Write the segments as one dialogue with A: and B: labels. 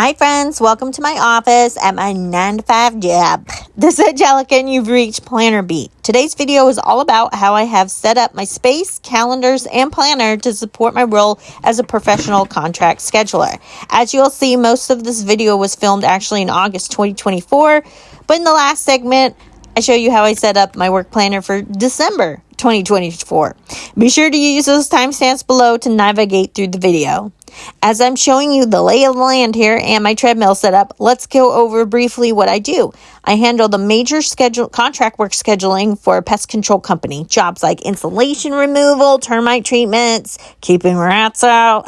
A: Hi friends, welcome to my office at my 9-to-5 job. This is Angelica and you've reached Planner Beat. Today's video is all about how I have set up my space, calendars, and planner to support my role as a professional contract scheduler. As you'll see, most of this video was filmed actually in August 2024, but in the last segment, I show you how I set up my work planner for December 2024. Be sure to use those timestamps below to navigate through the video. As I'm showing you the lay of the land here and my treadmill setup, let's go over briefly what I do. I handle the major contract work scheduling for a pest control company. Jobs like insulation removal, termite treatments, keeping rats out.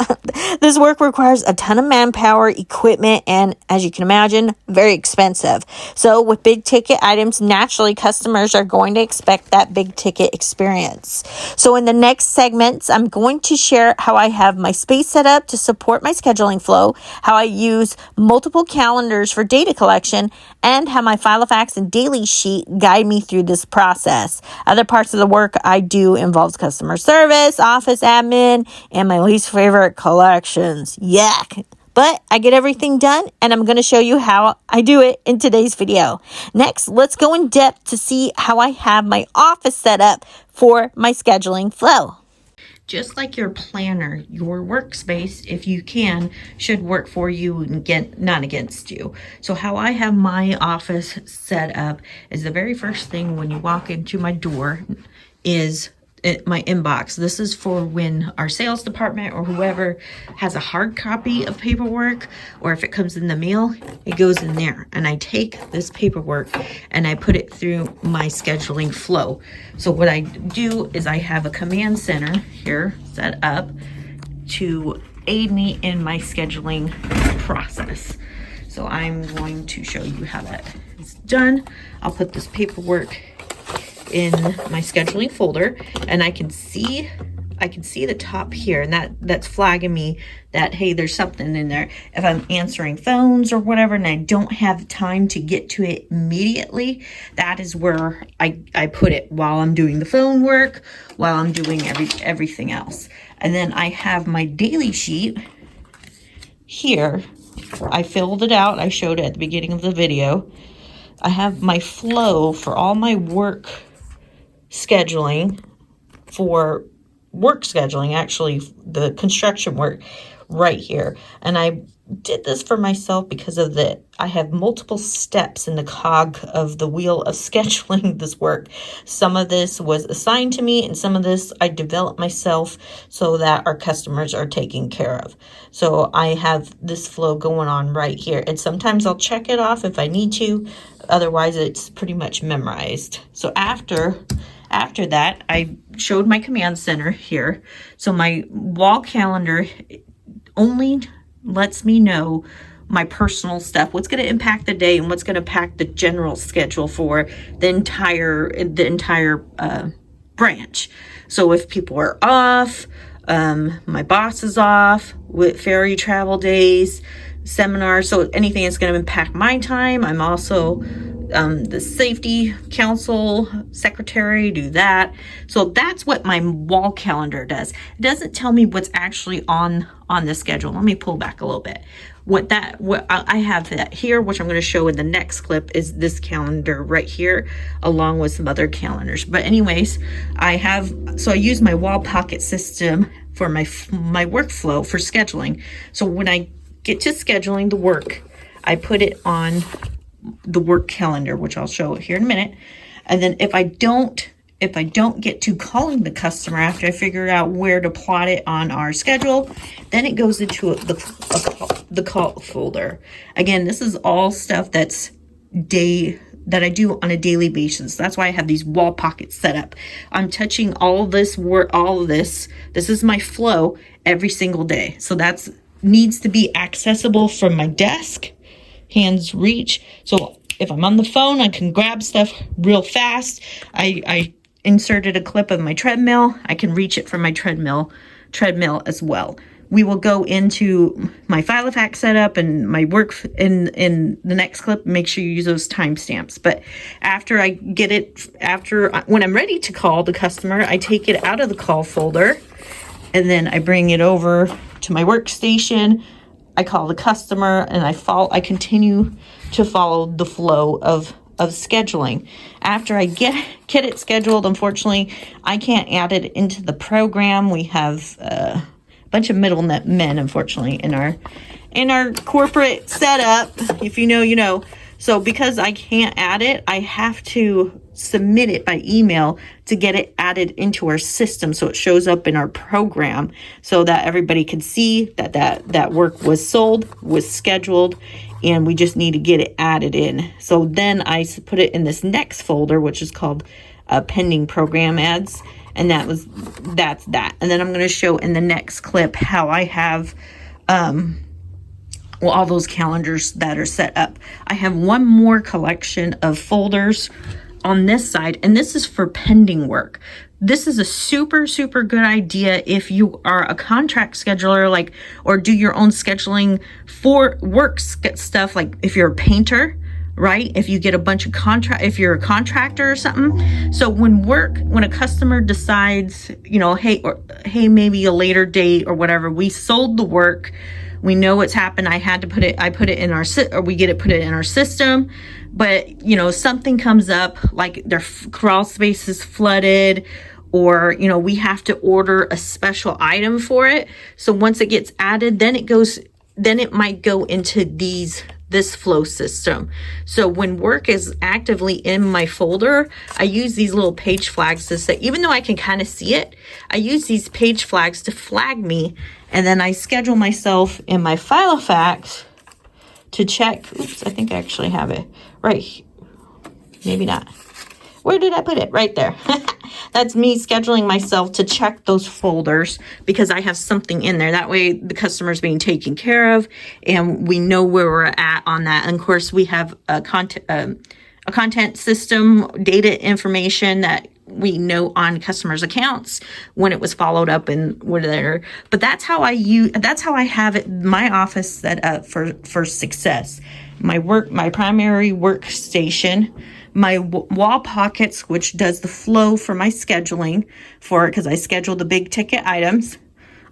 A: This work requires a ton of manpower, equipment, and as you can imagine, very expensive. So with big ticket items, naturally customers are going to expect that big ticket experience. So in the next segments, I'm going to share how I have my space set up to support my scheduling flow, how I use multiple calendars for data collection, and how my Filofax and daily sheet guide me through this process. Other parts of the work I do involves customer service, office admin, and my least favorite, collections. Yuck! But I get everything done, and I'm going to show you how I do it in today's video. Next, let's go in depth to see how I have my office set up for my scheduling flow. Just like your planner, your workspace, if you can, should work for you and not against you. So how I have my office set up is the very first thing when you walk into my door is my inbox. This is for when our sales department or whoever has a hard copy of paperwork, or if it comes in the mail, it goes in there. And I take this paperwork and I put it through my scheduling flow. So what I do is I have a command center here set up to aid me in my scheduling process. So I'm going to show you how that is done. I'll put this paperwork in my scheduling folder, and I can see the top here, and that's flagging me that, hey, there's something in there. If I'm answering phones or whatever and I don't have time to get to it immediately, that is where I put it while I'm doing the phone work, while I'm doing everything else. And then I have my daily sheet here. I filled it out. I showed it at the beginning of the video. I have my flow for all my work scheduling, for work scheduling, actually the construction work right here. And I did this for myself because of I have multiple steps in the cog of the wheel of scheduling this work. Some of this was assigned to me and some of this I developed myself so that our customers are taken care of. So I have this flow going on right here, and sometimes I'll check it off if I need to. Otherwise, it's pretty much memorized. So after that, I showed my command center here. So my wall calendar only lets me know my personal stuff, what's going to impact the day and what's going to impact the general schedule for the entire branch. So if people are off, my boss is off, with ferry travel days, seminars, so anything that's going to impact my time. I'm also the safety council secretary, do that. So that's what my wall calendar does. It doesn't tell me what's actually on the schedule. Let me pull back a little bit. What I have that here, which I'm going to show in the next clip, is this calendar right here, along with some other calendars. But anyways, I use my wall pocket system for my workflow for scheduling. So when I get to scheduling the work, I put it on the work calendar, which I'll show here in a minute. And then if I don't get to calling the customer after I figure out where to plot it on our schedule, then it goes into the call folder. Again, this is all stuff that I do on a daily basis. That's why I have these wall pockets set up. I'm touching all of this work, all of this. This is my flow every single day. So that's needs to be accessible from my desk, hands reach. So if I'm on the phone, I can grab stuff real fast. I inserted a clip of my treadmill. I can reach it from my treadmill as well. We will go into my Filofax setup and my work in the next clip. Make sure you use those timestamps. But after I get it, when I'm ready to call the customer, I take it out of the call folder and then I bring it over to my workstation. I call the customer, and I continue to follow the flow of scheduling. After I get it scheduled, unfortunately, I can't add it into the program. We have a bunch of middlemen, unfortunately, in our corporate setup. If you know, you know. So because I can't add it, I have to submit it by email to get it added into our system, so it shows up in our program, so that everybody can see that work was sold, was scheduled, and we just need to get it added in. So then I put it in this next folder, which is called pending program ads, and that's that. And then I'm going to show in the next clip how I have all those calendars that are set up. I have one more collection of folders on this side, and this is for pending work. This is a super, super good idea if you are a contract scheduler, or do your own scheduling for work stuff, like if you're a painter, right? If you get a bunch of if you're a contractor or something. So when a customer decides, hey, maybe a later date or whatever, we sold the work, we know what's happened. I put it in our put it in our system, but something comes up, like their crawl space is flooded, or we have to order a special item for it. So once it gets added, then it might go into this flow system. So when work is actively in my folder, I use these little page flags to say, even though I can kind of see it, I use these page flags to flag me, and then I schedule myself in my Filofax to check. Oops, I think I actually have it right. Maybe not. Where did I put it? Right there. That's me scheduling myself to check those folders, because I have something in there. That way the customer's being taken care of, and we know where we're at on that. And of course, we have a content system, data information that we know on customers' accounts when it was followed up and whatever. But that's how I have it, my office set up for success. My primary workstation, my wall pockets, which does the flow for my scheduling because I schedule the big ticket items.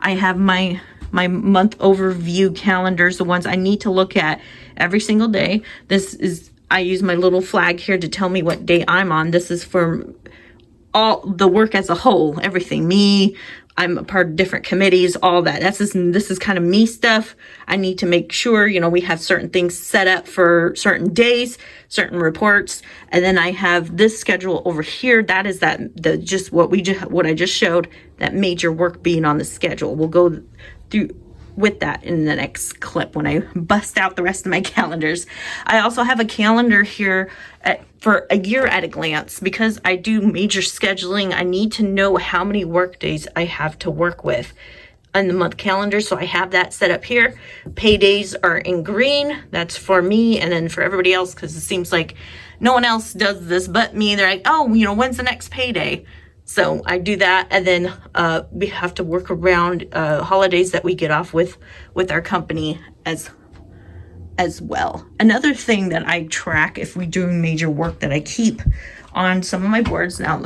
A: I have my month overview calendars, the ones I need to look at every single day. I use my little flag here to tell me what day I'm on. This is for all the work as a whole, everything. I'm a part of different committees, all that. This is kind of me stuff. I need to make sure, we have certain things set up for certain days, certain reports. And then I have this schedule over here. That is what I just showed, that major work being on the schedule. We'll go through with that in the next clip when I bust out the rest of my calendars. I also have a calendar here for a year at a glance. Because I do major scheduling, I need to know how many work days I have to work with on the month calendar. So I have that set up here. Paydays are in green. That's for me, and then for everybody else, because it seems like no one else does this but me. They're like, oh, when's the next payday? So I do that, and then we have to work around holidays that we get off with our company as well. Another thing that I track if we're doing major work that I keep on some of my boards, now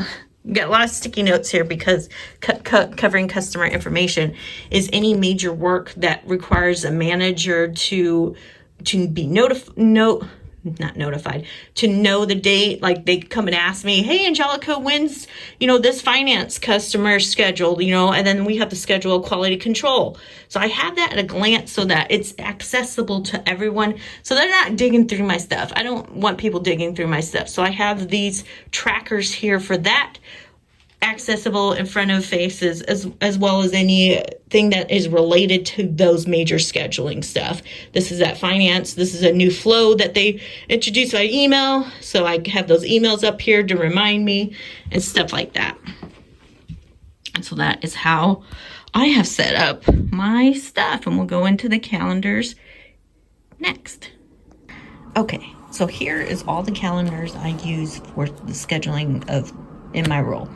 A: got a lot of sticky notes here because covering customer information, is any major work that requires a manager to be notified, to know the date. Like they come and ask me, hey, Angelica, when's, this finance customer scheduled, and then we have to schedule quality control. So I have that at a glance so that it's accessible to everyone. So they're not digging through my stuff. I don't want people digging through my stuff. So I have these trackers here for that, accessible in front of faces, as well as anything that is related to those major scheduling stuff. This is at finance. This is a new flow that they introduced by email. So I have those emails up here to remind me and stuff like that. And so that is how I have set up my stuff. And we'll go into the calendars next. Okay, so here is all the calendars I use for the scheduling in my role.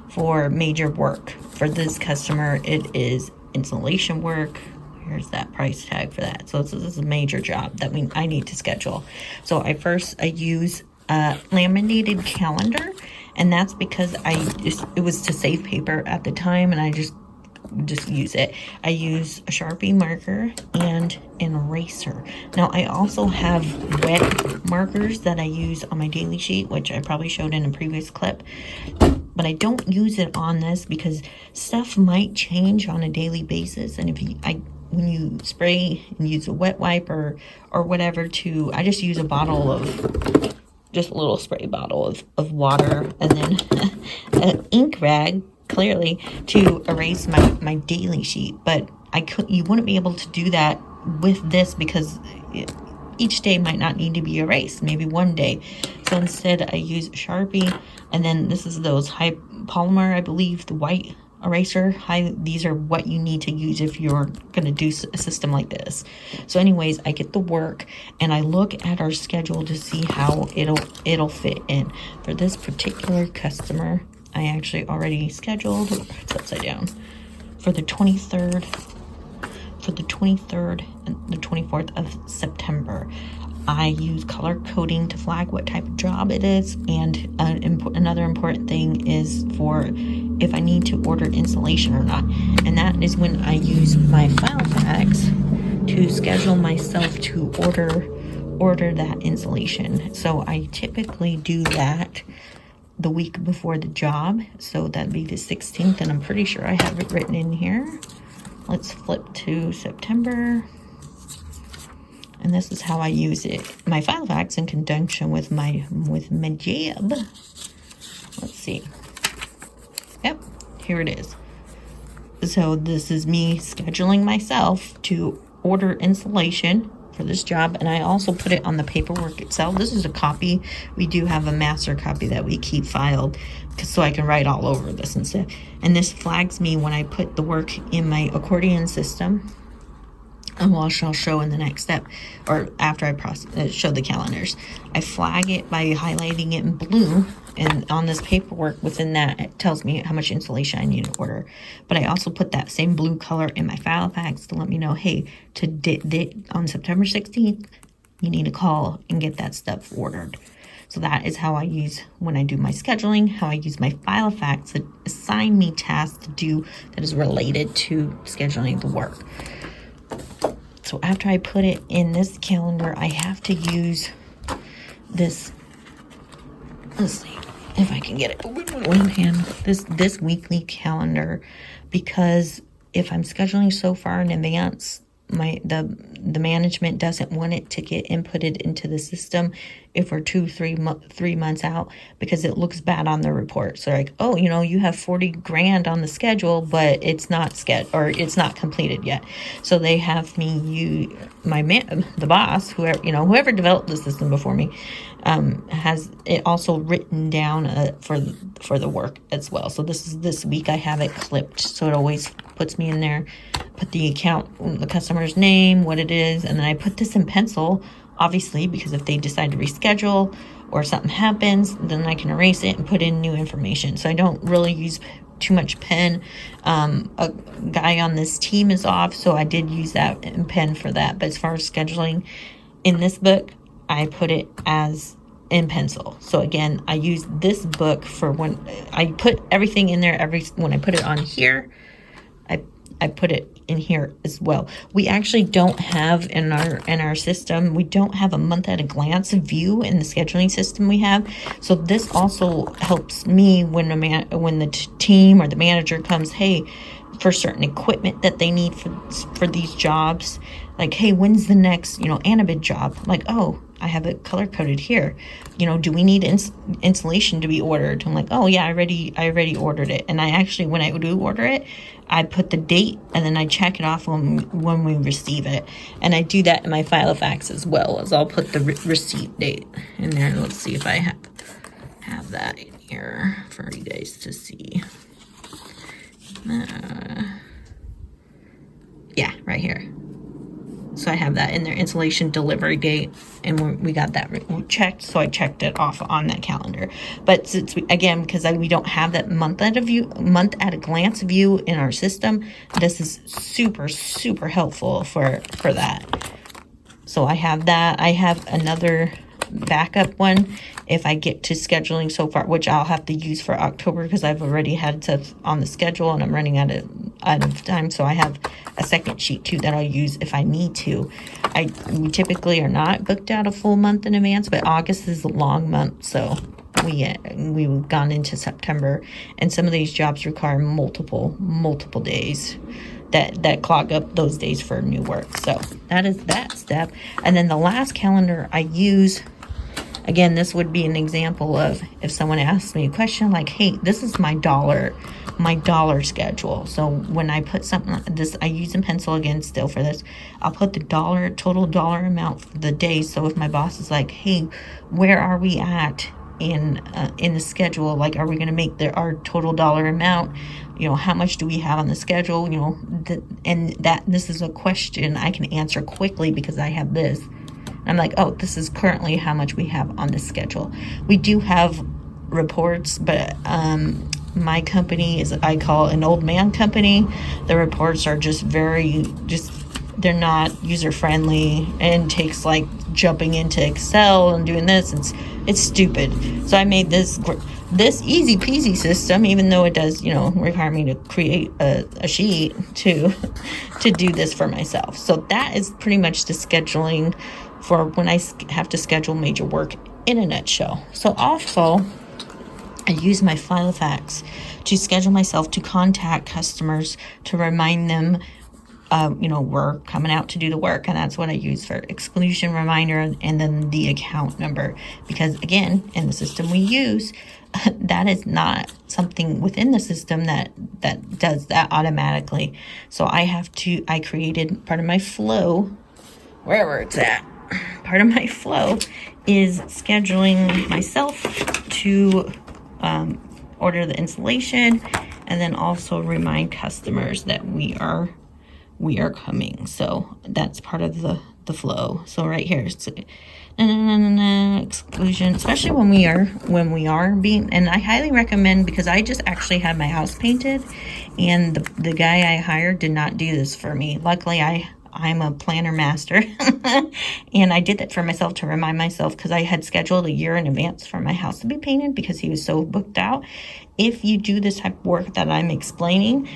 A: For major work for this customer, it is installation work. Here's that price tag for that. So this is a major job that I need to schedule. So I use a laminated calendar, and that's because it was to save paper at the time, and I just just use it. I use a Sharpie marker and an eraser. Now I also have wet markers that I use on my daily sheet, which I probably showed in a previous clip, but I don't use it on this because stuff might change on a daily basis. And when you spray and use a wet wipe or whatever I just use a bottle of, just a little spray bottle of water, and then an ink rag, clearly, to erase my daily sheet. But you wouldn't be able to do that with this because each day might not need to be erased, maybe one day. So instead I use Sharpie, and then this is those high polymer, I believe, the white eraser. These are what you need to use if you're going to do a system like this. So anyways, I get the work and I look at our schedule to see how it'll fit in. For this particular customer, I actually already scheduled, it's upside down, for the 23rd and the 24th of September. I use color coding to flag what type of job it is, and another important thing is for if I need to order insulation or not, and that is when I use my Filofax to schedule myself to order that insulation. So I typically do that the week before the job, so that'd be the 16th, and I'm pretty sure I have it written in here. Let's flip to September. And this is how I use it. My Filofax in conjunction with my job. Let's see. Yep, here it is. So this is me scheduling myself to order insulation for this job, and I also put it on the paperwork itself. This is a copy. We do have a master copy that we keep filed so I can write all over this and stuff. And this flags me when I put the work in my accordion system. And I'll show in the next step, or after I show the calendars. I flag it by highlighting it in blue, and on this paperwork within that, it tells me how much insulation I need to order. But I also put that same blue color in my Filofax to let me know, hey, on September 16th, you need to call and get that stuff ordered. So that is how I use when I do my scheduling, how I use my Filofax to assign me tasks to do that is related to scheduling the work. So after I put it in this calendar, I have to use this, let's see if I can get it with one hand, this weekly calendar, because if I'm scheduling so far in advance, the management doesn't want it to get inputted into the system if we're 3 months out, because it looks bad on the report. So like, oh, you have 40 grand on the schedule, but it's not it's not completed yet. So they have me use the boss, whoever developed the system before me, has it also written down for the work as well. So this week I have it clipped, so it always puts me in there, put the the customer's name, what it is, and then I put this in pencil, obviously, because if they decide to reschedule or something happens, then I can erase it and put in new information. So I don't really use too much pen. A guy on this team is off, so I did use that in pen for that. But as far as scheduling in this book, I put it as in pencil. So again, I use this book for when I put everything in there. When I put it on here, I put it in here as well. We actually don't have in our system, we don't have a month at a glance view in the scheduling system we have. So this also helps me when the team or the manager comes, hey, for certain equipment that they need for these jobs, like, hey, when's the next Annabid job? Like, oh, I have it color coded here. Do we need insulation to be ordered? I'm like, oh yeah, I already ordered it. And I actually, when I do order it, I put the date and then I check it off when we receive it. And I do that in my Filofax as well, as I'll put the receipt date in there. Let's see if I have that in here for you guys to see. Yeah, right here. So I have that in there, insulation delivery date, and we got that checked, so I checked it off on that calendar. But since because we don't have that month at a glance view in our system, this is super, super helpful for that. So I have that. I have another backup one if I get to scheduling so far, which I'll have to use for October because I've already had stuff on the schedule and I'm running out of time. So I have a second sheet too that I'll use if I need to. We typically are not booked out a full month in advance, but August is a long month, so we've gone into September, and some of these jobs require multiple days that clog up those days for new work. So that is that step. And then the last calendar I use, again, this would be an example of if someone asks me a question like, hey, this is my dollar schedule. So when I put something like this, I use a pencil again still for this. I'll put the total dollar amount for the day. So if my boss is like, hey, where are we at in the schedule? Like, are we going to make our total dollar amount? You know, how much do we have on the schedule? You know, this is a question I can answer quickly because I have this. I'm like, oh, this is currently how much we have on the schedule. We do have reports, but my company I call an old man company. The reports are they're not user friendly and takes like jumping into Excel and doing this. It's stupid. So I made this easy peasy system, even though it does, you know, require me to create a sheet to do this for myself. So that is pretty much the scheduling for when I have to schedule major work in a nutshell. So also, I use my Filofax to schedule myself to contact customers to remind them, you know, we're coming out to do the work. And that's what I use for exclusion reminder and then the account number. Because again, in the system we use, that is not something within the system that does that automatically. So I created part of my flow, wherever it's at. Part of my flow is scheduling myself to order the installation and then also remind customers that we are coming. So that's part of the flow. So right here, it's exclusion, especially when we are being, and I highly recommend, because I just actually had my house painted and the guy I hired did not do this for me. Luckily I'm a planner master and I did that for myself to remind myself, because I had scheduled a year in advance for my house to be painted because he was so booked out. If you do this type of work that I'm explaining,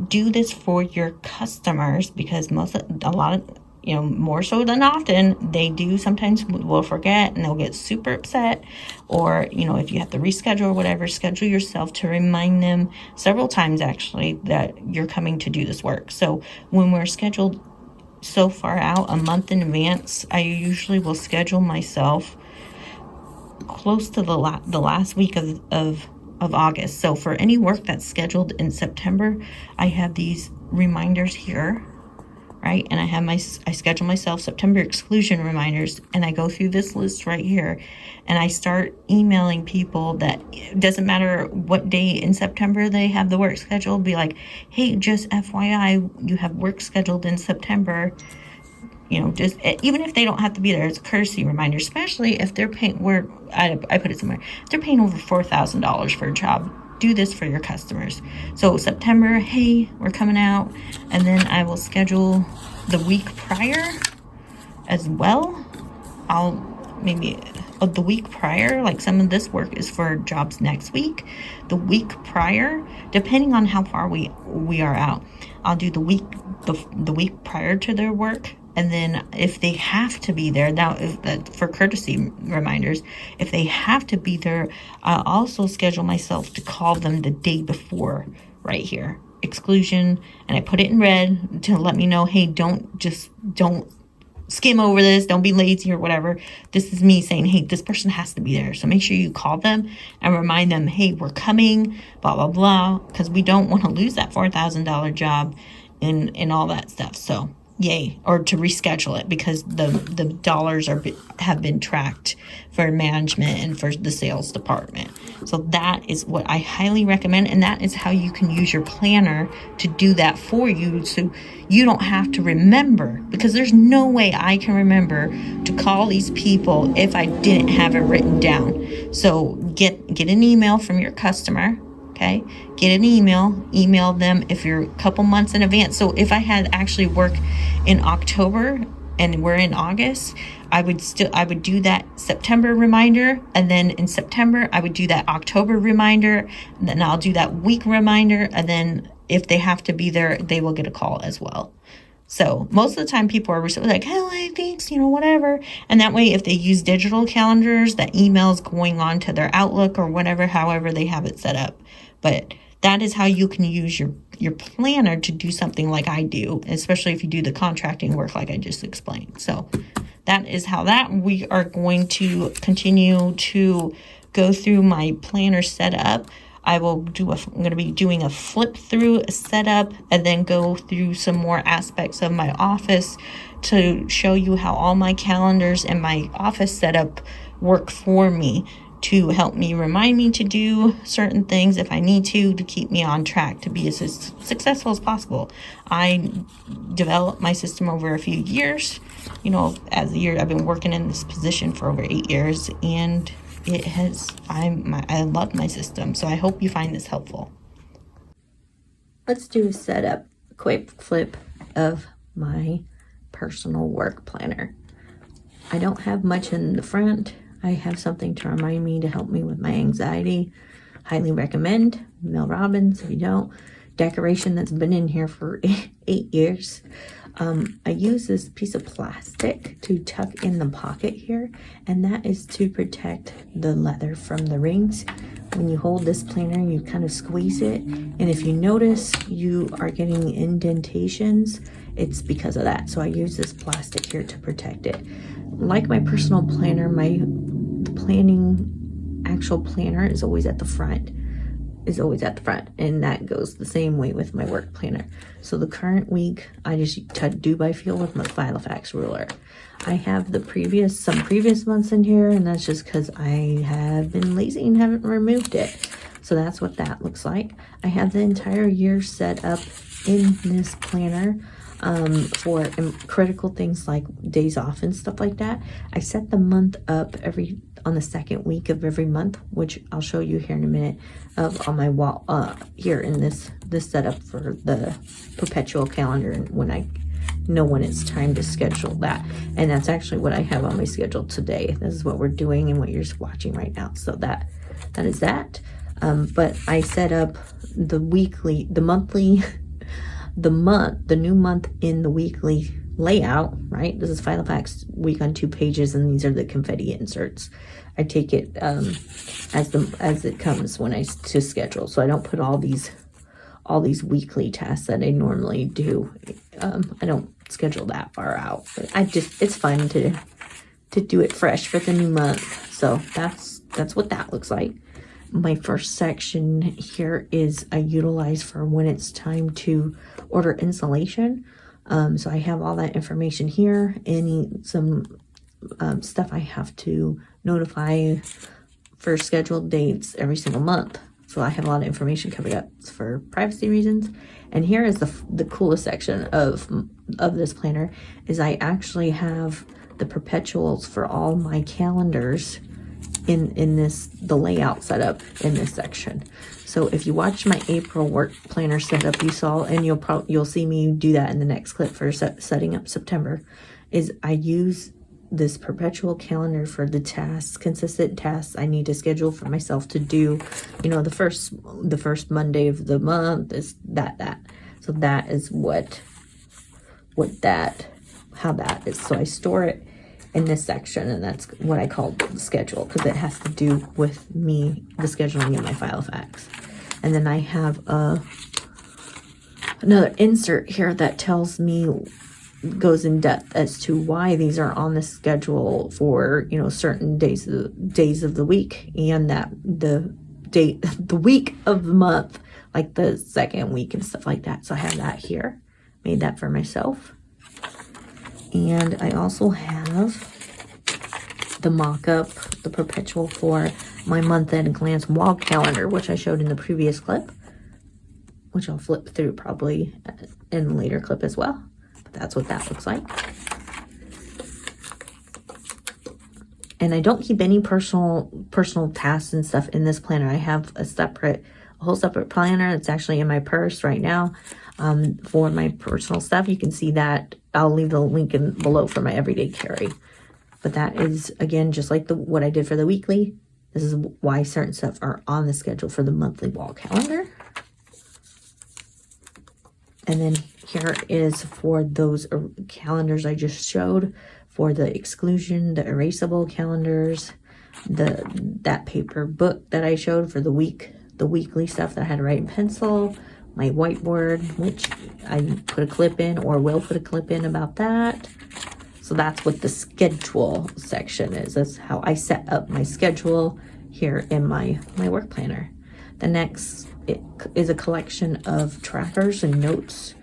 A: do this for your customers, because a lot of, you know, more so than often, they do sometimes will forget and they'll get super upset. Or, you know, if you have to reschedule or whatever, schedule yourself to remind them several times actually that you're coming to do this work. So when we're scheduled so far out, a month in advance, I usually will schedule myself close to the last week of August. So for any work that's scheduled in September, I have these reminders here, right? And I schedule myself September exclusion reminders, and I go through this list right here, and I start emailing people that it doesn't matter what day in September they have the work scheduled. Be like, hey, just FYI, you have work scheduled in September. You know, just even if they don't have to be there, it's a courtesy reminder, especially if they're paying, I put it somewhere, if they're paying over $4,000 for a job. Do this for your customers. So September, hey, we're coming out, and then I will schedule the week prior as well. The week prior, like some of this work is for jobs next week. The week prior, depending on how far we are out, I'll do the week prior to their work. And then if they have to be there, now for courtesy reminders, if they have to be there, I'll also schedule myself to call them the day before right here. Exclusion, and I put it in red to let me know, hey, don't skim over this, don't be lazy or whatever. This is me saying, hey, this person has to be there. So make sure you call them and remind them, hey, we're coming, blah, blah, blah, because we don't want to lose that $4,000 job and all that stuff. So yay, or to reschedule it, because the dollars have been tracked for management and for the sales department. So that is what I highly recommend, and that is how you can use your planner to do that for you, so you don't have to remember, because there's no way I can remember to call these people if I didn't have it written down. So get an email from your customer. Okay, get an email them if you're a couple months in advance. So if I had actually work in October, and we're in August, I would do that September reminder, and then in September I would do that October reminder, and then I'll do that week reminder, and then if they have to be there, they will get a call as well. So most of the time people are like, oh, thanks, whatever. And that way, if they use digital calendars, that email's going on to their Outlook or whatever, however they have it set up. But that is how you can use your planner to do something like I do, especially if you do the contracting work like I just explained. So that is how that we are going to continue to go through my planner setup. I'm going to be doing a flip through setup and then go through some more aspects of my office to show you how all my calendars and my office setup work for me, to help me remind me to do certain things if I need to keep me on track to be as successful as possible. I developed my system over a few years. As the year I've been working in this position for over 8 years, and I love my system, so I hope you find this helpful. Let's do a setup, quick flip of my personal work planner. I don't have much in the front. I have something to remind me to help me with my anxiety. Highly recommend Mel Robbins if you don't. Decoration that's been in here for 8 years. I use this piece of plastic to tuck in the pocket here, and that is to protect the leather from the rings. When you hold this planner, you kind of squeeze it, and if you notice you are getting indentations, it's because of that. So I use this plastic here to protect it. Like my personal planner, my actual planner is always at the front. And that goes the same way with my work planner. So the current week, I just do by feel with my Filofax ruler. I have some previous months in here, and that's just because I have been lazy and haven't removed it. So that's what that looks like. I have the entire year set up in this planner for critical things like days off and stuff like that. I set the month up on the second week of every month, which I'll show you here in a minute, on my wall here in this setup for the perpetual calendar, and when I know when it's time to schedule that. And that's actually what I have on my schedule today. This is what we're doing and what you're watching right now. So that is that. But I set up the monthly, the new month in the weekly layout, right? This is Filofax week on 2 pages, and these are the confetti inserts. I take it as it comes when to schedule, so I don't put all these weekly tasks that I normally do. I don't schedule that far out, but it's fun to do it fresh for the new month. So that's what that looks like. My first section here is I utilize for when it's time to order insulation. So I have all that information here. Some stuff I have to notify for scheduled dates every single month. So I have a lot of information covered up for privacy reasons. And here is the coolest section of this planner, is I actually have the perpetuals for all my calendars in the layout setup in this section. So if you watch my April work planner setup, you saw, and you'll see me do that in the next clip for setting up September, is I use this perpetual calendar for the consistent tasks I need to schedule for myself to do. The first Monday of the month is that. So that is how that is. So I store it in this section, and that's what I call the schedule, because it has to do with me, the scheduling in my Filofax. And then I have another insert here that goes in depth as to why these are on the schedule for certain days of the week, and that the week of the month, like the second week and stuff like that. So I have that here, made that for myself. And I also have the mock-up, the perpetual for my month-end glance wall calendar, which I showed in the previous clip, which I'll flip through probably in a later clip as well. But that's what that looks like. And I don't keep any personal tasks and stuff in this planner. I have a whole separate planner that's actually in my purse right now for my personal stuff. You can see that I'll leave the link in below for my everyday carry. But that is, again, just like what I did for the weekly. This is why certain stuff are on the schedule for the monthly wall calendar. And then here is for those calendars I just showed, for the exclusion, the erasable calendars, that paper book that I showed for the weekly stuff that I had to write in pencil, my whiteboard, which I put a clip in or will put a clip in about that. So that's what the schedule section is. That's how I set up my schedule here in my work planner. The next is a collection of trackers and notes.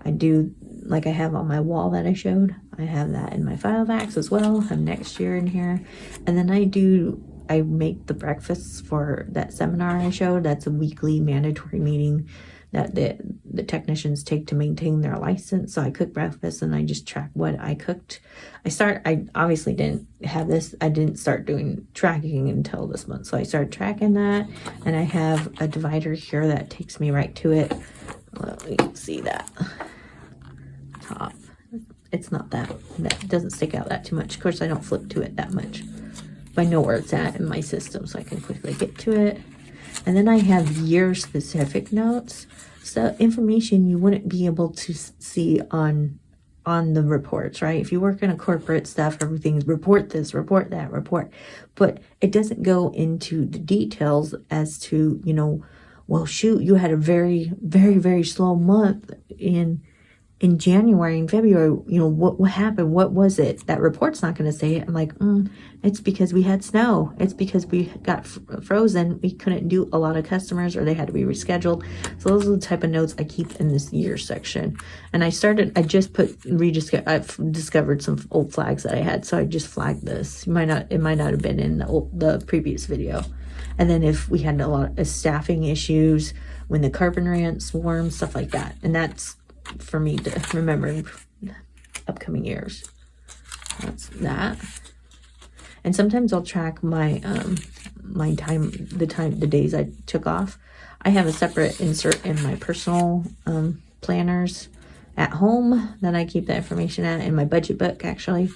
A: I do, like I have on my wall that I showed. I have that in my Filofax as well. I have next year in here. And then I make the breakfasts for that seminar I showed. That's a weekly mandatory meeting that the technicians take to maintain their license. So I cook breakfast and I just track what I cooked. I obviously didn't have this. I didn't start doing tracking until this month. So I started tracking that, and I have a divider here that takes me right to it. Let me see that top. It's not that doesn't stick out that too much. Of course, I don't flip to it that much, but I know where it's at in my system, so I can quickly get to it. And then I have year-specific notes, so information you wouldn't be able to see on the reports, right? If you work in a corporate stuff, everything's report this, report that, report. But it doesn't go into the details as to, well, shoot, you had a very, very, very slow month in January and February, what happened? What was it? That report's not going to say it. I'm like, it's because we had snow. It's because we got frozen. We couldn't do a lot of customers, or they had to be rescheduled. So those are the type of notes I keep in this year section. And I've discovered some old flags that I had. So I just flagged this. It might not have been in the previous video. And then if we had a lot of staffing issues, when the carpentry ant swarms, stuff like that. And that's for me to remember in upcoming years. That's that. And sometimes I'll track my the days I took off. I have a separate insert in my personal planners at home that I keep that information at, in my budget book actually.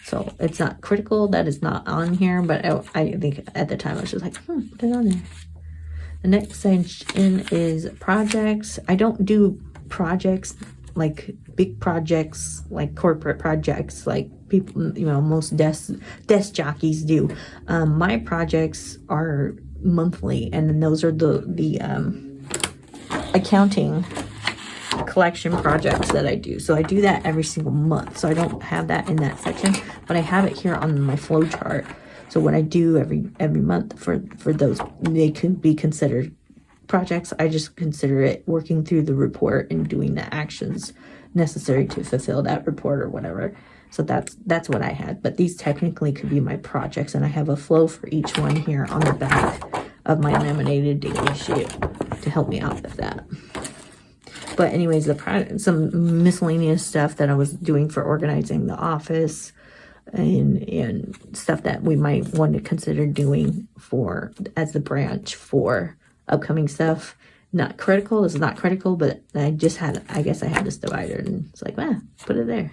A: So it's not critical that it's not on here, but I think at the time I was just like, put it on there. The next section is projects. I don't do projects like big projects, like corporate projects, like people, most desk jockeys do. My projects are monthly, and then those are the accounting collection projects that I do. So I do that every single month. So I don't have that in that section, but I have it here on my flow chart. So what I do every month for those, they can be considered projects. I just consider it working through the report and doing the actions necessary to fulfill that report or whatever. So that's what I had. But these technically could be my projects, and I have a flow for each one here on the back of my laminated daily sheet to help me out with that. But anyways, some miscellaneous stuff that I was doing for organizing the office, and stuff that we might want to consider doing as the branch for upcoming stuff. Not critical. This is not critical, but I guess I had this divider, and it's like, put it there.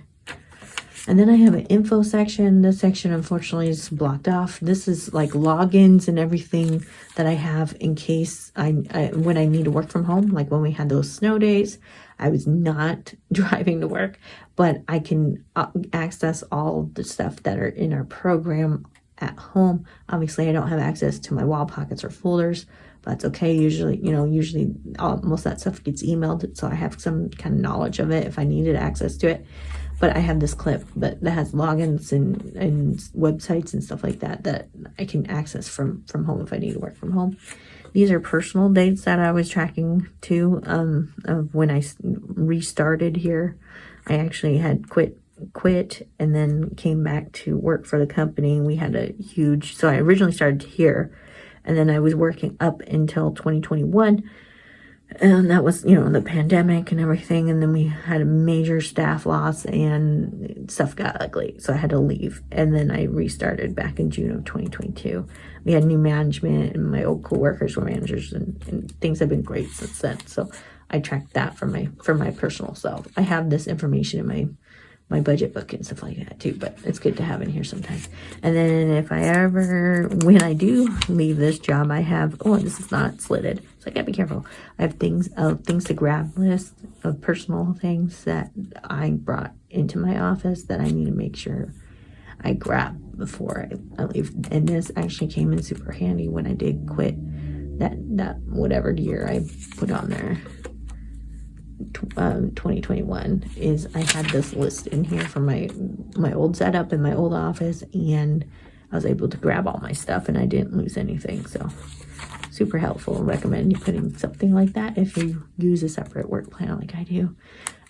A: And then I have an info section. This section, unfortunately, is blocked off. This is like logins and everything that I have in case when I need to work from home. Like when we had those snow days, I was not driving to work, but I can access all the stuff that are in our program at home. Obviously, I don't have access to my wall pockets or folders, but that's okay. Usually most of that stuff gets emailed, so I have some kind of knowledge of it if I needed access to it. But I have this clip that has logins and websites and stuff like that I can access from home if I need to work from home. These are personal dates that I was tracking too, of when I restarted here. I actually had quit and then came back to work for the company. We had so I originally started here, and then I was working up until 2021. And that was, the pandemic and everything. And then we had a major staff loss and stuff got ugly. So I had to leave. And then I restarted back in June of 2022. We had new management, and my old coworkers were managers, and things have been great since then. So I tracked that for my personal self. I have this information in my budget book and stuff like that too, but it's good to have in here sometimes. And then if I ever, when I do leave this job, I have, oh, this is not slitted, so I gotta be careful. I have things to grab list of personal things that I brought into my office that I need to make sure I grab before I leave. And this actually came in super handy when I did quit that whatever year I put on there. 2021 is I had this list in here for my old setup in my old office, and I was able to grab all my stuff and I didn't lose anything. So super helpful. Recommend you putting something like that if you use a separate work plan like I do.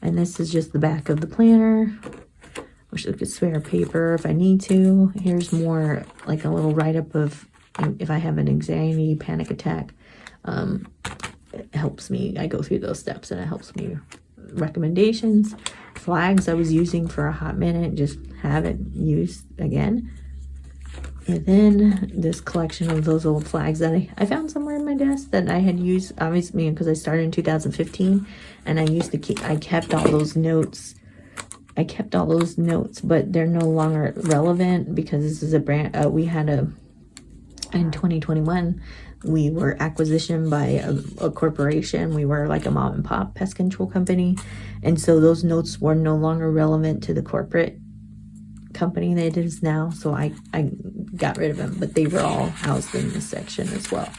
A: And this is just the back of the planner. Wish I could spare paper if I need to. Here's more like a little write-up of if I have an anxiety panic attack. It helps me, I go through those steps and it helps me. Recommendations, flags I was using for a hot minute, just haven't used again. And then this collection of those old flags that I found somewhere in my desk that I had used, obviously, because I started in 2015, and I kept all those notes. But they're no longer relevant because this is a brand, in 2021, we were acquisitioned by a corporation. We were like a mom and pop pest control company. And so those notes were no longer relevant to the corporate company that it is now. So I got rid of them, but they were all housed in this section as well.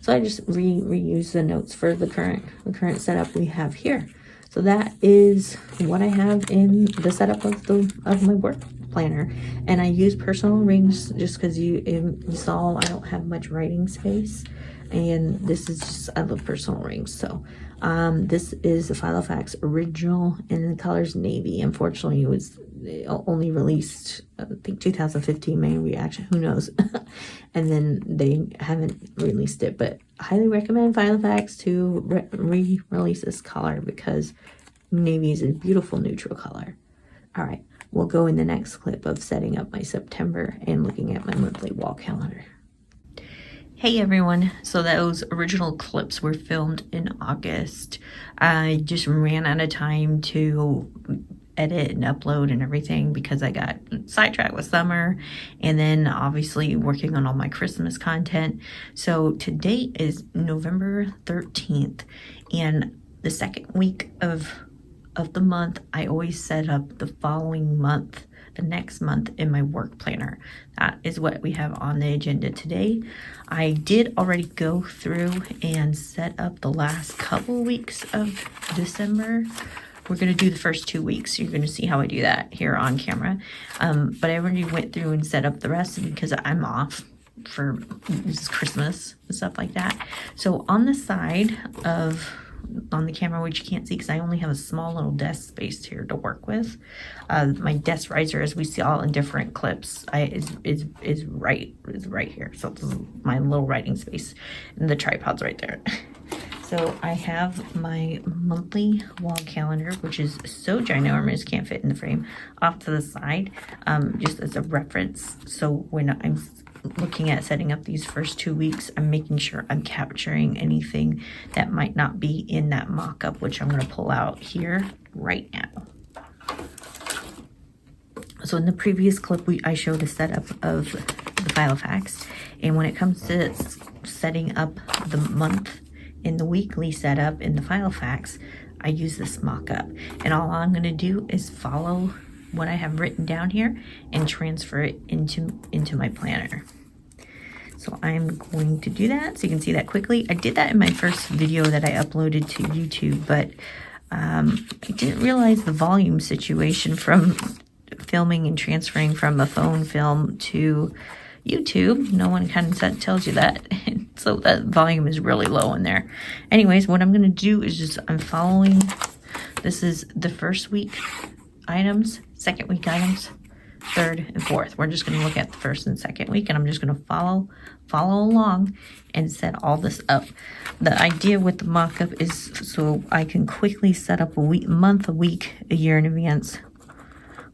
A: So I just reuse the notes for the current setup we have here. So that is what I have in the setup of my work planner. And I use personal rings just because you saw I don't have much writing space, and this is just, I love personal rings. So this is the Filofax original, and the color's navy. Unfortunately, it was only released I think 2015, maybe, actually, who knows. And then they haven't released it, but highly recommend Filofax to re-release this color because navy is a beautiful neutral color. All right, we'll go in the next clip of setting up my September and looking at my monthly wall calendar. Hey everyone, so those original clips were filmed in August. I just ran out of time to edit and upload and everything because I got sidetracked with summer, and then obviously working on all my Christmas content. So today is November 13th, and the second week of the month, I always set up the following month, the next month, in my work planner. That is what we have on the agenda today. I did already go through and set up the last couple weeks of December. We're going to do the first 2 weeks. You're going to see how I do that here on camera. But I already went through and set up the rest because I'm off for Christmas and stuff like that. So on the side on the camera, which you can't see because I only have a small little desk space here to work with. My desk riser, as we see all in different clips, is right here. So this is my little writing space, and the tripod's right there. So I have my monthly wall calendar, which is so ginormous, can't fit in the frame, off to the side, just as a reference. So when I'm looking at setting up these first 2 weeks, I'm making sure I'm capturing anything that might not be in that mock-up, which I'm going to pull out here right now. So in the previous clip, I showed a setup of the Filofax, and when it comes to setting up the month in the weekly setup in the Filofax, I use this mock-up, and all I'm going to do is follow what I have written down here and transfer it into my planner. So I'm going to do that so you can see that quickly. I did that in my first video that I uploaded to YouTube, but I didn't realize the volume situation from filming and transferring from a phone film to YouTube. No one kind of tells you that. So that volume is really low in there. Anyways, what I'm going to do is just, I'm following, this is the first week items, second week items, third and fourth. We're just going to look at the first and second week, and I'm just going to follow along and set all this up. The idea with the mock-up is so I can quickly set up a month, a week, a year in advance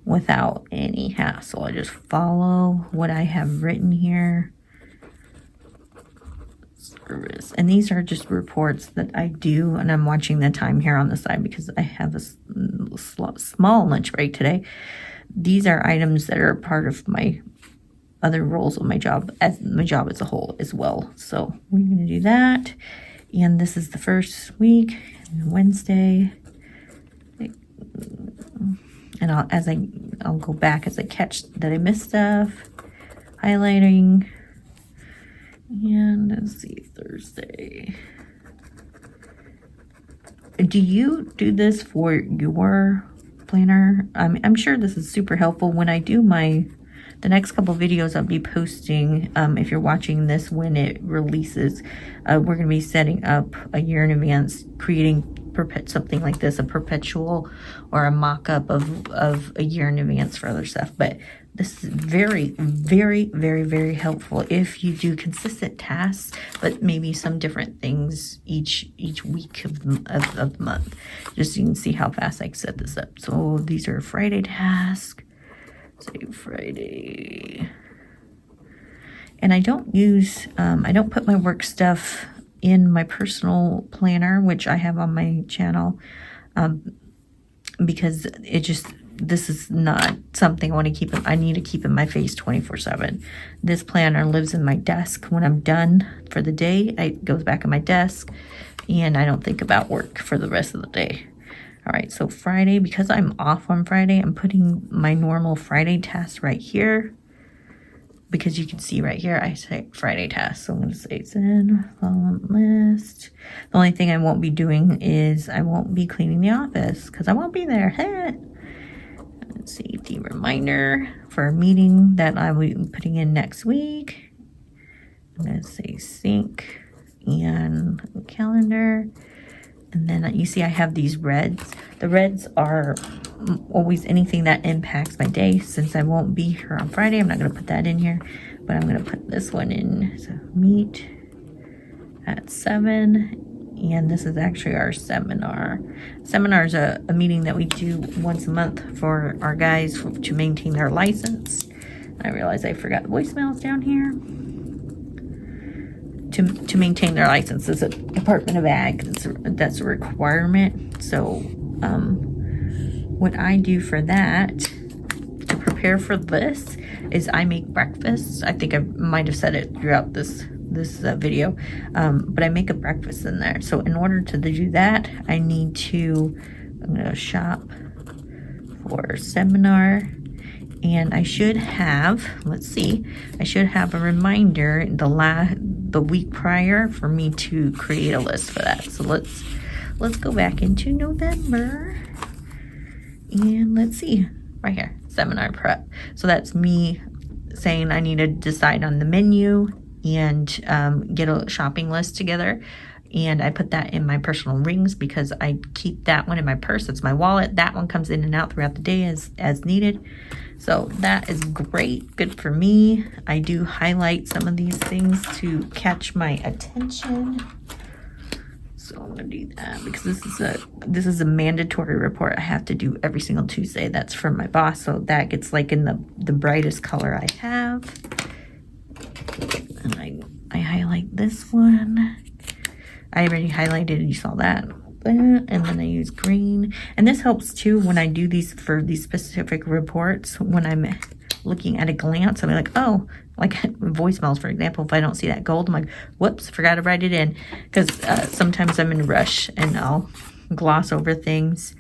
A: without any hassle. I just follow what I have written here. service. And these are just reports that I do, and I'm watching the time here on the side because I have a small lunch break today. These are items that are part of my other roles of my job as a whole as well. So we're going to do that. And this is the first week, Wednesday. And I'll go back as I catch that I missed stuff, highlighting. And let's see, Thursday. Do you do this for your planner? I'm sure this is super helpful. When I do the next couple videos I'll be posting, if you're watching this when it releases, we're going to be setting up a year in advance, creating something like this, a perpetual or a mock-up of a year in advance for other stuff. But this is very, very, very, very helpful if you do consistent tasks, but maybe some different things each week of the month, just so you can see how fast I can set this up. So these are Friday tasks. Say Friday. And I don't use, I don't put my work stuff in my personal planner, which I have on my channel, because this is not something I want to keep. I need to keep in my face 24/7. This planner lives in my desk. When I'm done for the day, it goes back in my desk, and I don't think about work for the rest of the day. All right, so Friday, because I'm off on Friday, I'm putting my normal Friday tasks right here. Because you can see right here, I say Friday tasks. So I'm going to say send, follow list. The only thing I won't be doing is I won't be cleaning the office because I won't be there. Let's see, the reminder for a meeting that I will be putting in next week. I'm going to say sync and calendar. And then you see I have these reds. The reds are always anything that impacts my day. Since I won't be here on Friday, I'm not going to put that in here. But I'm going to put this one in. So meet at 7. And this is actually our seminar. Seminar is a meeting that we do once a month for our guys to maintain their license. I realize I forgot the voicemails down here. To maintain their license as a Department of Ag. That's a requirement. So what I do for that to prepare for this is I make breakfast. I think I might have said it throughout this video, but I make a breakfast in there. So in order to do that, I'm going to shop for seminar. And I should have, I should have a reminder the week prior for me to create a list for that. So let's go back into November and let's see right here, seminar prep. So that's me saying I need to decide on the menu and get a shopping list together. And I put that in my personal rings because I keep that one in my purse. It's my wallet. That one comes in and out throughout the day as needed. So that is great. Good for me. I do highlight some of these things to catch my attention. So I'm going to do that because this is a mandatory report I have to do every single Tuesday. That's from my boss. So that gets like in the brightest color I have. And I highlight this one. I already highlighted, you saw that. And then I use green. And this helps too when I do these for these specific reports. When I'm looking at a glance, I'm like, oh, like voicemails, for example. If I don't see that gold, I'm like, whoops, forgot to write it in. Because sometimes I'm in a rush and I'll gloss over things.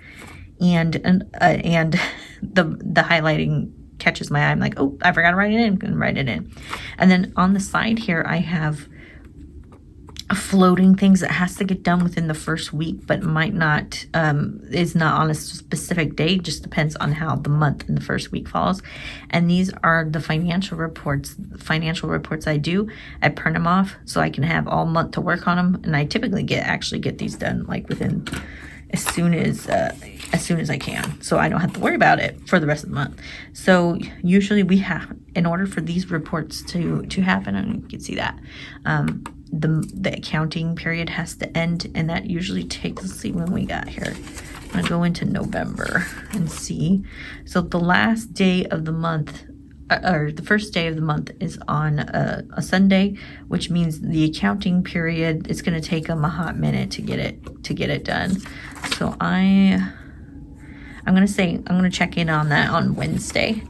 A: And the highlighting catches my eye. I'm like, oh, I forgot to write it in. I'm going to write it in. And then on the side here, I have floating things that has to get done within the first week, but might not, is not on a specific date. Just depends on how the month and the first week falls. And these are the financial reports I do. I print them off so I can have all month to work on them. And I typically actually get these done like within as soon as I can, so I don't have to worry about it for the rest of the month. So usually we have, in order for these reports to happen, and you can see that, the accounting period has to end, and that usually takes, let's see when we got here. I'm gonna go into November and see. So the last day of the month, or the first day of the month is on a Sunday, which means the accounting period, it's going to take them a hot minute to get it done. So I'm going to check in on that on Wednesday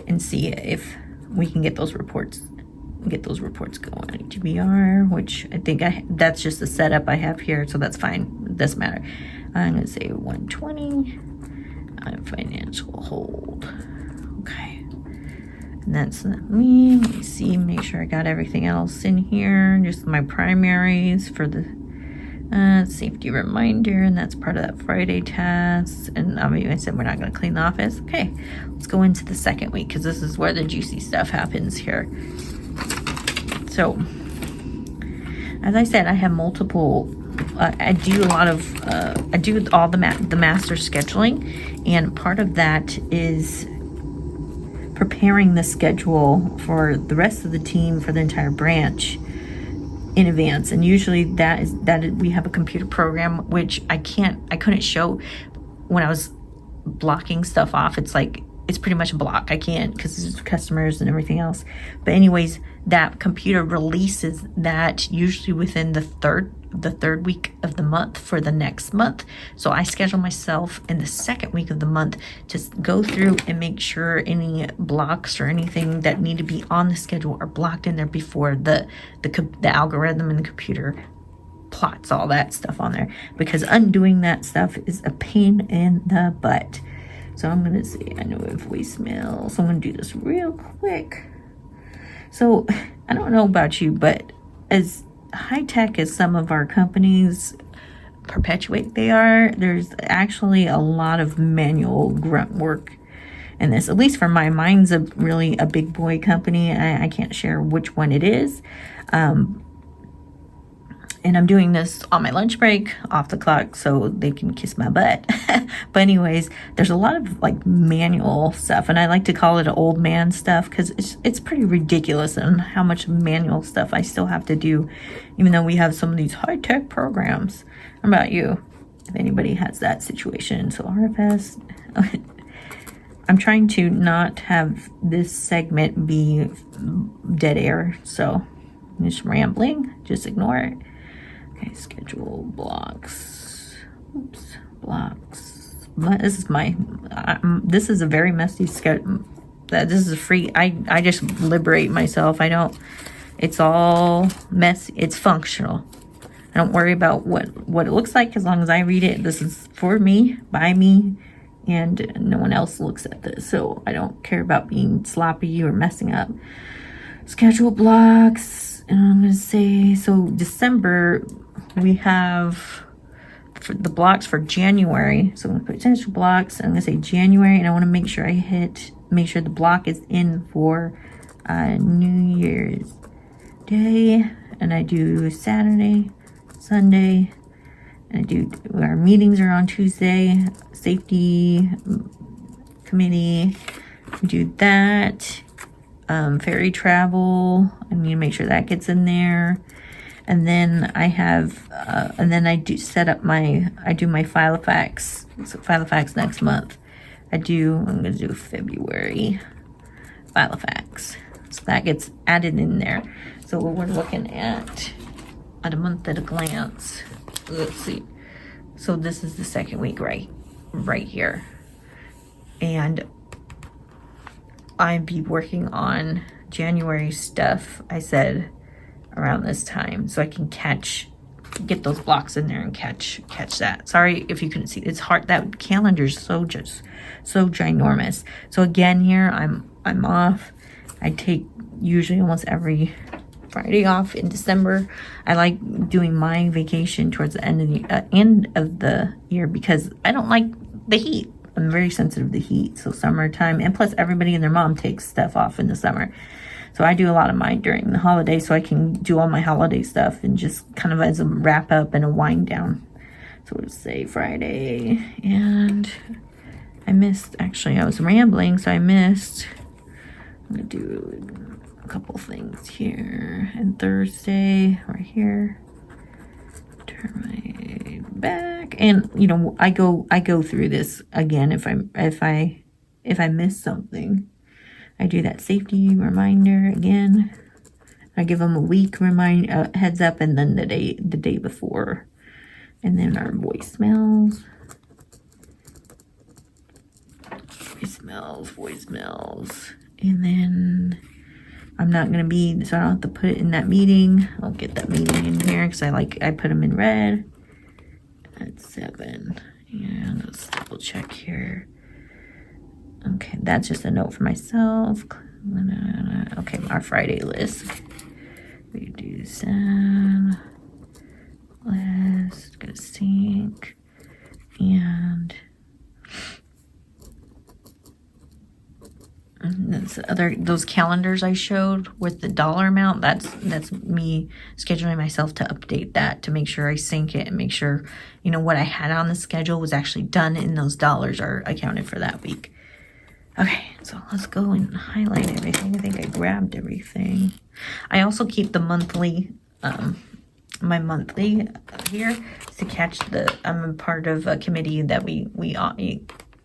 A: and see if we can get those reports going. GBR, which I think that's just the setup I have here, so that's fine. It doesn't matter. I'm going to say 120 financial hold. Okay. And that's me. Let me see, make sure I got everything else in here. Just my primaries for the safety reminder, and that's part of that Friday task. And I said we're not going to clean the office. Okay, let's go into the second week because this is where the juicy stuff happens here. So, as I said, I have multiple. I do a lot of. I do all the master scheduling, and part of that is preparing the schedule for the rest of the team for the entire branch in advance. And usually we have a computer program, which I couldn't show when I was blocking stuff off. It's like, it's pretty much a block. I can't, because it's customers and everything else. But anyways, that computer releases that usually within the third week of the month for the next month. So I schedule myself in the second week of the month to go through and make sure any blocks or anything that need to be on the schedule are blocked in there before the algorithm and the computer plots all that stuff on there, because undoing that stuff is a pain in the butt. So I'm going to see, I know a voicemail, so I'm going to do this real quick. So I don't know about you, but as high tech as some of our companies perpetuate they are, there's actually a lot of manual grunt work in this, at least for mine's really a big boy company. I can't share which one it is. And I'm doing this on my lunch break, off the clock, so they can kiss my butt. But anyways, there's a lot of like manual stuff, and I like to call it old man stuff because it's pretty ridiculous on how much manual stuff I still have to do, even though we have some of these high-tech programs. How about you? If anybody has that situation. So RFS, I'm trying to not have this segment be dead air, so I'm just rambling. Just ignore it. Okay, schedule blocks. Oops, blocks. This is a very messy schedule. This is a free. I just liberate myself. It's all messy. It's functional. I don't worry about what it looks like as long as I read it. This is for me, by me, and no one else looks at this. So I don't care about being sloppy or messing up. Schedule blocks. And I'm going to say, so December, we have for the blocks for January. So I'm going to put schedule blocks. I'm going to say January, and I want to make sure make sure the block is in for New Year's Day. And I do Saturday, Sunday, and I do, our meetings are on Tuesday. Safety committee, we do that. Ferry travel, I need to make sure that gets in there. And then I have, and then I do my Filofax. So Filofax next month. I'm going to do February Filofax. So that gets added in there. So we're looking at a month at a glance. Let's see. So this is the second week right here. And I'd be working on January stuff, I said, around this time, so I can get those blocks in there and catch that. Sorry if you couldn't see. It's hard. That calendar's so ginormous. So again, here I'm off. I take usually almost every Friday off in December. I like doing my vacation towards the end of the year because I don't like the heat. I'm very sensitive to heat, so summertime, and plus everybody and their mom takes stuff off in the summer. So I do a lot of mine during the holidays so I can do all my holiday stuff and just kind of as a wrap up and a wind down. So we'll say Friday, and I was rambling, so I missed. I'm going to do a couple things here. And Thursday, right here. Turn my back, and I go through this again if I miss something. I do that safety reminder again. I give them a week heads up, and then the day before. And then our voicemails. Voicemails. And then I'm not going to be, so I don't have to put it in that meeting. I'll get that meeting in here because I put them in red. That's 7. And let's double check here. Okay, that's just a note for myself. Okay, our Friday list. Reduce list, go sync, and those calendars I showed with the dollar amount, that's me scheduling myself to update that to make sure I sync it and make sure, you know, what I had on the schedule was actually done and those dollars are accounted for that week. Okay, so let's go and highlight everything. I think I grabbed everything. I also keep the monthly, my monthly here to catch I'm a part of a committee that we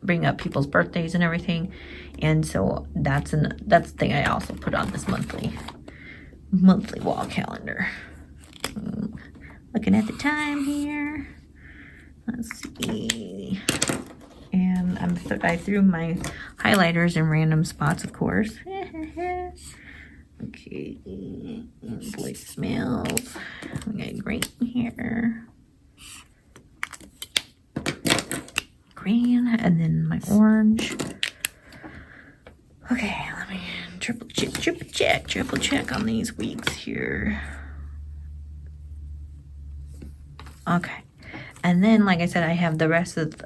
A: bring up people's birthdays and everything. And so that's the thing I also put on this monthly wall calendar. Looking at the time here. Let's see. And I threw my highlighters in random spots, of course. Okay, voicemails. We got green here. Green, and then my orange. Okay, let me triple check on these weeks here. Okay. And then, like I said, I have the rest of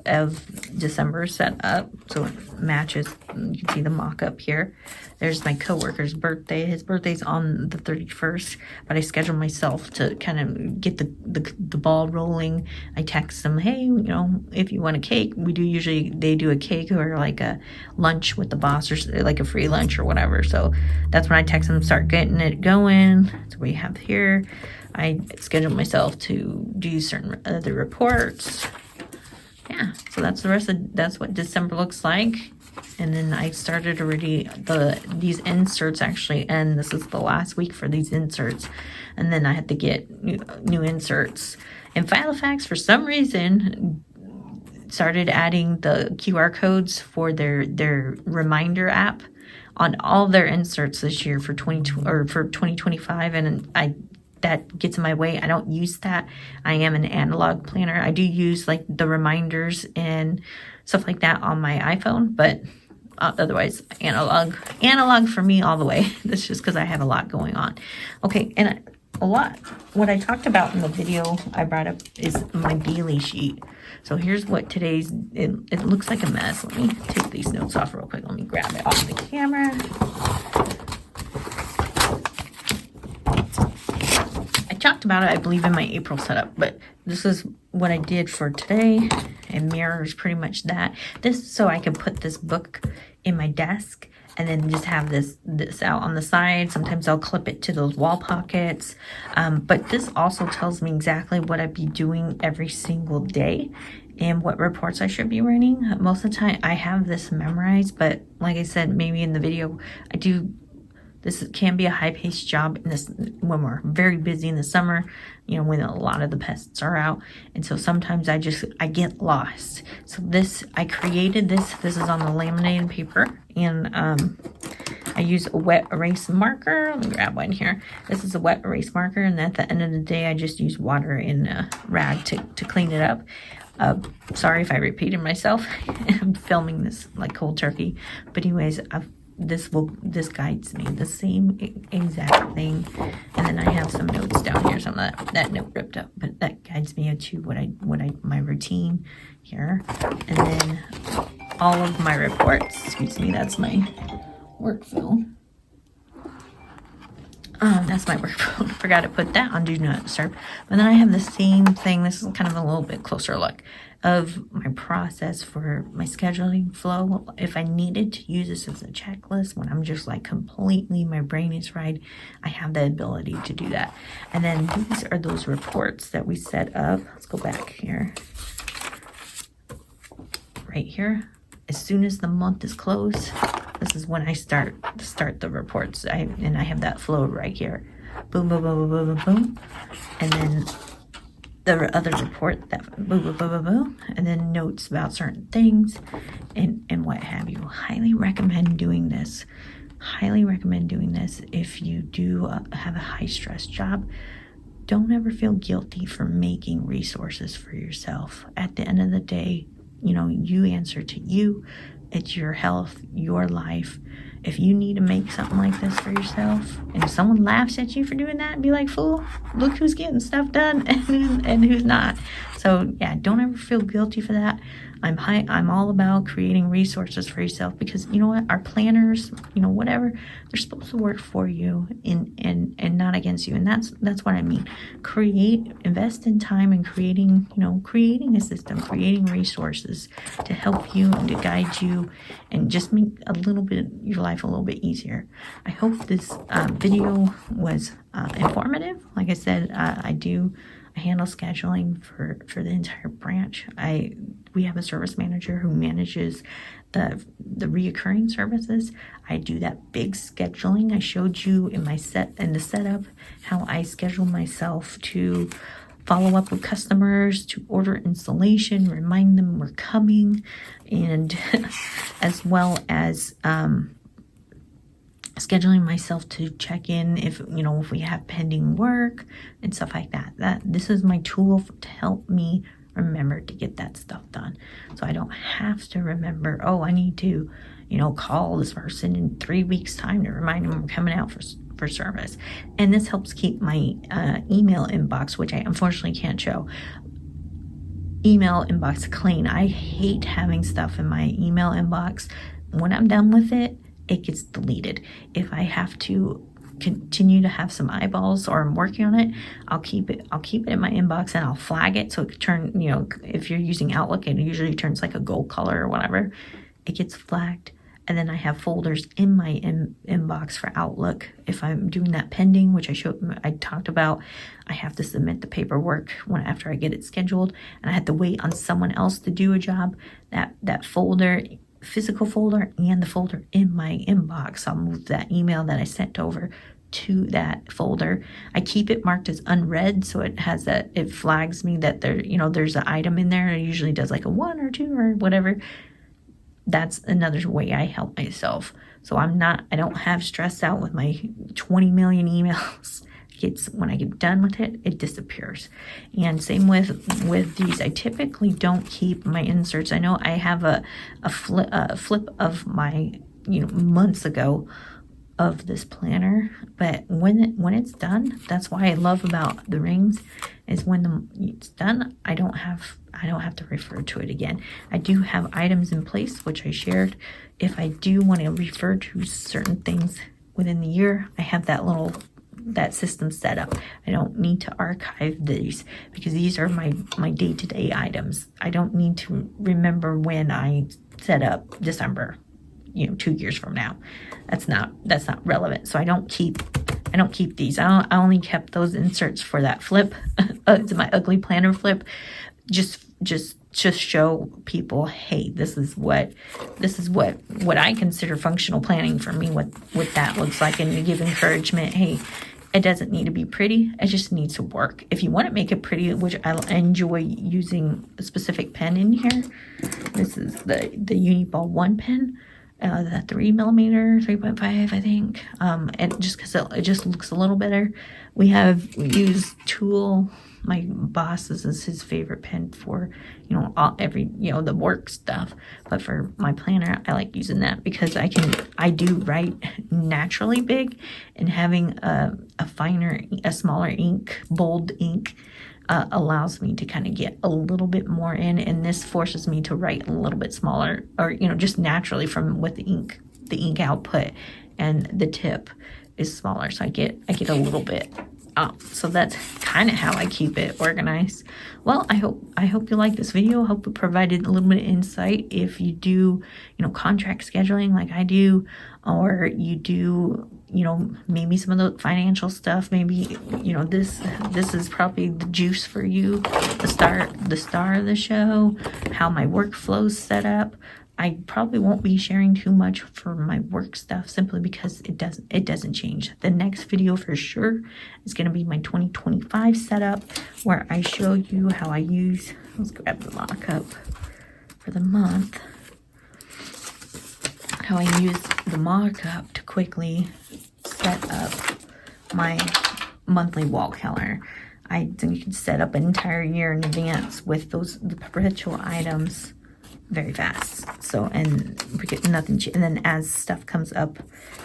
A: December set up, so it matches. You can see the mock-up here. There's my coworker's birthday. His birthday's on the 31st, but I schedule myself to kind of get the ball rolling. I text them, hey, you know, if you want a cake, they do a cake or like a lunch with the boss or like a free lunch or whatever. So that's when I text them, start getting it going. So we have here. I schedule myself to do certain other reports. Yeah, so that's what December looks like. And then I started already, these inserts actually end. This is the last week for these inserts. And then I had to get new inserts. And Filofax, for some reason, started adding the QR codes for their reminder app on all their inserts this year for 2025. And that gets in my way. I don't use that. I am an analog planner. I do use like the reminders and stuff like that on my iPhone, but otherwise analog for me all the way. That's just because I have a lot going on. Okay, and what I talked about in the video I brought up is my daily sheet. So here's what it looks like a mess. Let me take these notes off real quick. Let me grab it off the camera. Talked about it, I believe, in my April setup, but this is what I did for today. It mirrors pretty much that. This so I can put this book in my desk and then just have this out on the side. Sometimes I'll clip it to those wall pockets. But this also tells me exactly what I'd be doing every single day and what reports I should be running. Most of the time I have this memorized, but like I said, maybe in the video, this can be a high-paced job when we're very busy in the summer, you know, when a lot of the pests are out. And so sometimes I get lost. So I created this. This is on the laminated paper. And I use a wet erase marker. Let me grab one here. This is a wet erase marker. And at the end of the day, I just use water and a rag to clean it up. Sorry if I repeated myself. I'm filming this like cold turkey. But anyways, this guides me the same exact thing. And then I have some notes down here, some of that note ripped up, but that guides me to my routine here. And then all of my reports, excuse me, that's my work phone. That's my work phone. Forgot to put that on Do Not Disturb. But then I have the same thing. This is kind of a little bit closer look of my process for my scheduling flow. If I needed to use this as a checklist when I'm just like completely, my brain is fried, I have the ability to do that. And then these are those reports that we set up. Let's go back here. Right here. as soon as the month is closed, this is when I start the reports. And I have that flow right here. Boom, boom, boom, boom, boom, boom. And then the other report that boom, boom, boom, boom, boom. And then notes about certain things and what have you. Highly recommend doing this. Highly recommend doing this if you do have a high stress job. Don't ever feel guilty for making resources for yourself. At the end of the day, you know, you answer to you. It's your health, your life. If you need to make something like this for yourself, and if someone laughs at you for doing that, be like, fool, look who's getting stuff done and who's not. So yeah, don't ever feel guilty for that. I'm all about creating resources for yourself, because you know what, our planners, you know, whatever, they're supposed to work for you and not against you. And that's what I mean. Invest in time in creating a system, creating resources to help you and to guide you and just make your life a little bit easier. I hope this video was informative. Like I said, I handle scheduling for the entire branch. We have a service manager who manages the reoccurring services. I do that big scheduling. I showed you in the setup how I schedule myself to follow up with customers, to order installation, remind them we're coming, and as well as scheduling myself to check in if we have pending work and stuff like that. This is my tool to help me remember to get that stuff done. So I don't have to remember, oh, I need to, call this person in 3 weeks time to remind them we're coming out for service. And this helps keep my email inbox, which I unfortunately can't show, email inbox clean. I hate having stuff in my email inbox. When I'm done with it, it gets deleted. If I have to continue to have some eyeballs or I'm working on it, I'll keep it in my inbox and I'll flag it so it can turn, if you're using Outlook, it usually turns like a gold color or whatever. It gets flagged. And then I have folders in my inbox for Outlook. If I'm doing that pending, which I talked about, I have to submit the paperwork after I get it scheduled, and I have to wait on someone else to do a job. That folder, physical folder, and the folder in my inbox, I'll move that email that I sent over to that folder. I keep it marked as unread, so it flags me that there's an item in there. It usually does like a 1 or 2 or whatever. That's another way I help myself. So I don't have stressed out with my 20 million emails. When I get done with it, it disappears. And same with these. I typically don't keep my inserts. I know I have a flip of my months ago of this planner, but when it's done, that's why I love about the rings, is when it's done, I don't have to refer to it again. I do have items in place, which I shared. If I do want to refer to certain things within the year, I have that system set up. I don't need to archive these because these are my day-to-day items. I don't need to remember when I set up December, 2 years from now. That's not relevant. So I don't keep these. I only kept those inserts for that flip. It's my ugly planner flip. Just show people, hey, this is what I consider functional planning for me, what that looks like, and to give encouragement. Hey, it doesn't need to be pretty. It just needs to work. If you want to make it pretty, which I enjoy using a specific pen in here. This is the Uniball 1 pen, the 3mm, 3.5, I think. And just because it just looks a little better. We use Tool. My boss's is his favorite pen for, the work stuff. But for my planner, I like using that because I do write naturally big, and having a smaller ink, bold ink, allows me to kind of get a little bit more in, and this forces me to write a little bit smaller, or, just naturally with the ink output, and the tip is smaller. So I get a little bit. So that's kind of how I keep it organized. Well, I hope you like this video. I hope it provided a little bit of insight. If you do, contract scheduling like I do, or you do, maybe some of the financial stuff, maybe, this is probably the juice for you, the star of the show, how my workflow's set up. I probably won't be sharing too much for my work stuff simply because it doesn't change. The next video for sure is going to be my 2025 setup, where I show you how I use, let's grab the mock-up for the month, how I use the mock-up to quickly set up my monthly wall calendar. You can set up an entire year in advance with the perpetual items very fast. So, and we get nothing, and then as stuff comes up,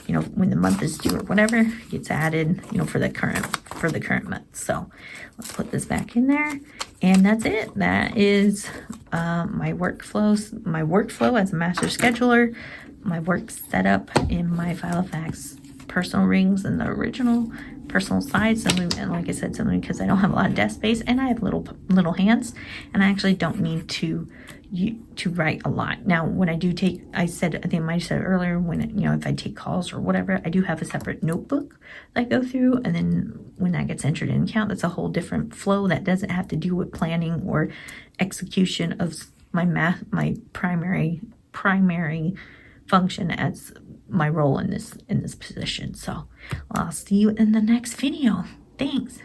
A: you know, when the month is due or whatever, it gets added, you know, for the current month. So let's put this back in there, and that's it. That is my workflow as a master scheduler, my work setup in my Filofax personal rings and the original personal side. And like I said, simply because I don't have a lot of desk space and I have little hands, and I actually don't need to write a lot. Now, when I do take, I think I might have said earlier, when, you know, if I take calls or whatever, I do have a separate notebook that I go through, and then when that gets entered in account, that's a whole different flow that doesn't have to do with planning or execution of my primary function as my role in this position. So I'll see you in the next video. Thanks.